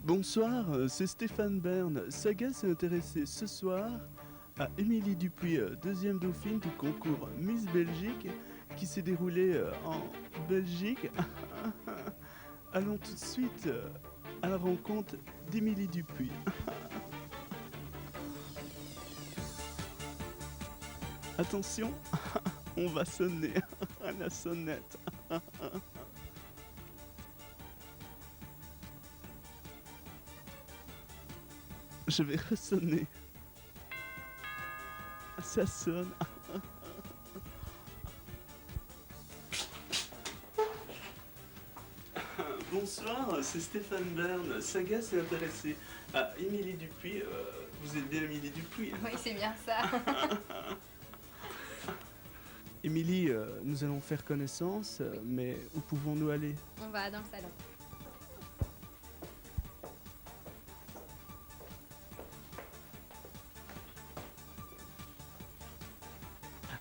Bonsoir, c'est Stéphane Bern. Saga s'est intéressé ce soir à Émilie Dupuis, deuxième dauphine du concours Miss Belgique qui s'est déroulé en Belgique. Allons tout de suite à la rencontre d'Émilie Dupuis. Attention, on va sonner à la sonnette. Je vais ressonner. Ça sonne. Bonsoir, c'est Stéphane Bern. Saga s'est intéressé à Émilie Dupuis. Vous êtes bien Émilie Dupuis? Oui, c'est bien ça. Émilie, nous allons faire connaissance, mais où pouvons-nous aller? On va dans le salon.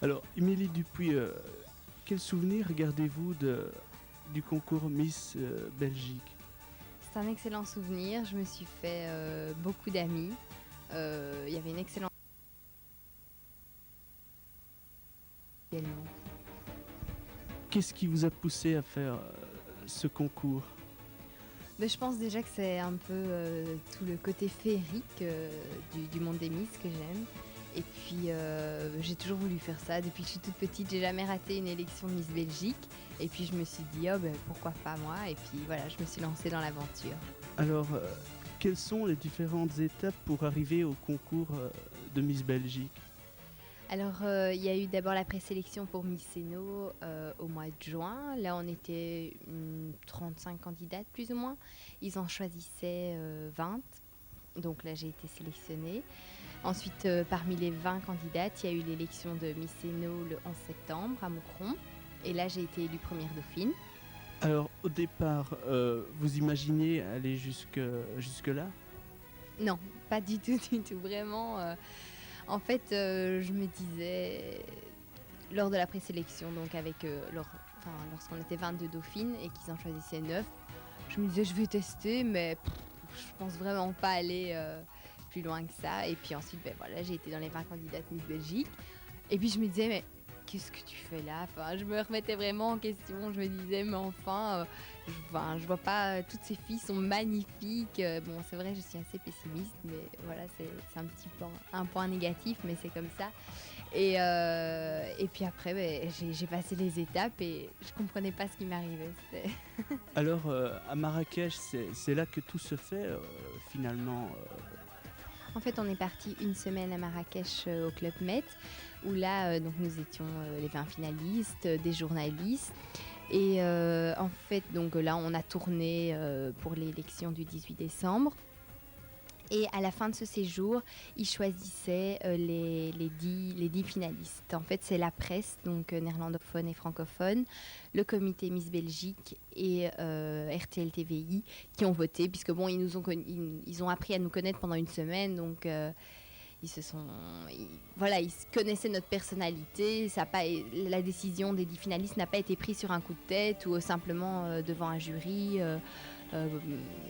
Alors, Émilie Dupuis, quel souvenir gardez-vous du concours Miss Belgique? C'est un excellent souvenir. Je me suis fait beaucoup d'amis. Il y avait une excellente... Qu'est-ce qui vous a poussé à faire ce concours? Mais je pense déjà que c'est un peu tout le côté féerique du monde des Miss que j'aime. Et puis j'ai toujours voulu faire ça. Depuis que je suis toute petite, j'ai jamais raté une élection de Miss Belgique. Et puis je me suis dit, oh ben pourquoi pas moi? Et puis voilà, je me suis lancée dans l'aventure. Alors, quelles sont les différentes étapes pour arriver au concours de Miss Belgique? Alors, il y a eu d'abord la présélection pour Miss Seno au mois de juin. Là, on était 35 candidates, plus ou moins. Ils en choisissaient 20. Donc là, j'ai été sélectionnée. Ensuite, parmi les 20 candidates, il y a eu l'élection de Miss Seno le 11 septembre à Moucron. Et là, j'ai été élue première dauphine. Alors, au départ, vous imaginiez aller jusque-là? Non, pas du tout, du tout. Vraiment... En fait, je me disais, lors de la présélection, donc avec lorsqu'on était 22 dauphines et qu'ils en choisissaient 9, je me disais je vais tester, mais je pense vraiment pas aller plus loin que ça. Et puis ensuite, ben voilà, j'ai été dans les 20 candidates Miss Belgique. Et puis je me disais, mais qu'est-ce que tu fais là? Enfin, je me remettais vraiment en question. Je me disais, mais enfin, je vois pas, toutes ces filles sont magnifiques. Bon, c'est vrai, je suis assez pessimiste, mais voilà, c'est un point négatif, mais c'est comme ça. Et puis après, ben, j'ai passé les étapes et je comprenais pas ce qui m'arrivait. Alors, à Marrakech, c'est là que tout se fait, finalement. En fait, on est parti une semaine à Marrakech au Club Med, où là, donc nous étions les 20 finalistes, des journalistes. Et en fait, donc là, on a tourné pour l'élection du 18 décembre. Et à la fin de ce séjour, ils choisissaient les 10 finalistes. En fait, c'est la presse, donc néerlandophone et francophone, le comité Miss Belgique et RTL TVI qui ont voté, puisque bon, ils ont appris à nous connaître pendant une semaine, donc ils connaissaient notre personnalité. La décision des 10 finalistes n'a pas été prise sur un coup de tête ou simplement devant un jury.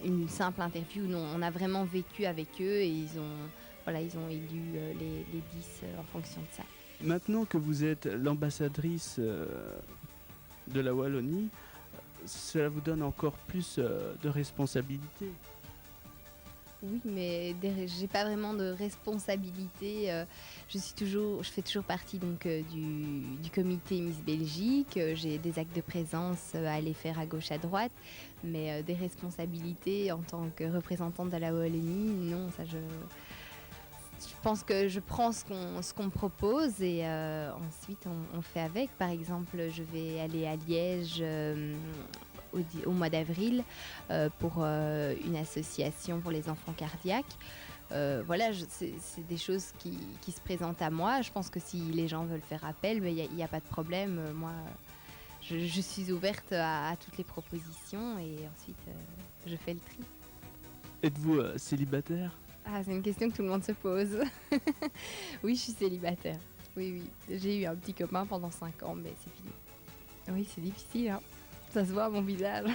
Une simple interview. Non, on a vraiment vécu avec eux et ils ont élu les 10 en fonction de ça. Maintenant que vous êtes l'ambassadrice de la Wallonie, cela vous donne encore plus de responsabilités. Oui, mais j'ai pas vraiment de responsabilité. Je fais toujours partie donc du comité Miss Belgique. J'ai des actes de présence à aller faire à gauche, à droite, mais des responsabilités en tant que représentante de la Wallonie, non, ça je pense que je prends ce qu'on me propose et ensuite on fait avec. Par exemple, je vais aller à Liège au mois d'avril pour une association pour les enfants cardiaques. Voilà, c'est des choses qui se présentent à moi. Je pense que si les gens veulent faire appel, il n'y a pas de problème. Moi, je suis ouverte à toutes les propositions et ensuite je fais le tri. Êtes-vous célibataire? Ah, c'est une question que tout le monde se pose. Oui, je suis célibataire. Oui. J'ai eu un petit copain pendant 5 ans, mais c'est fini. Oui, c'est difficile, hein. Ça se voit à mon visage.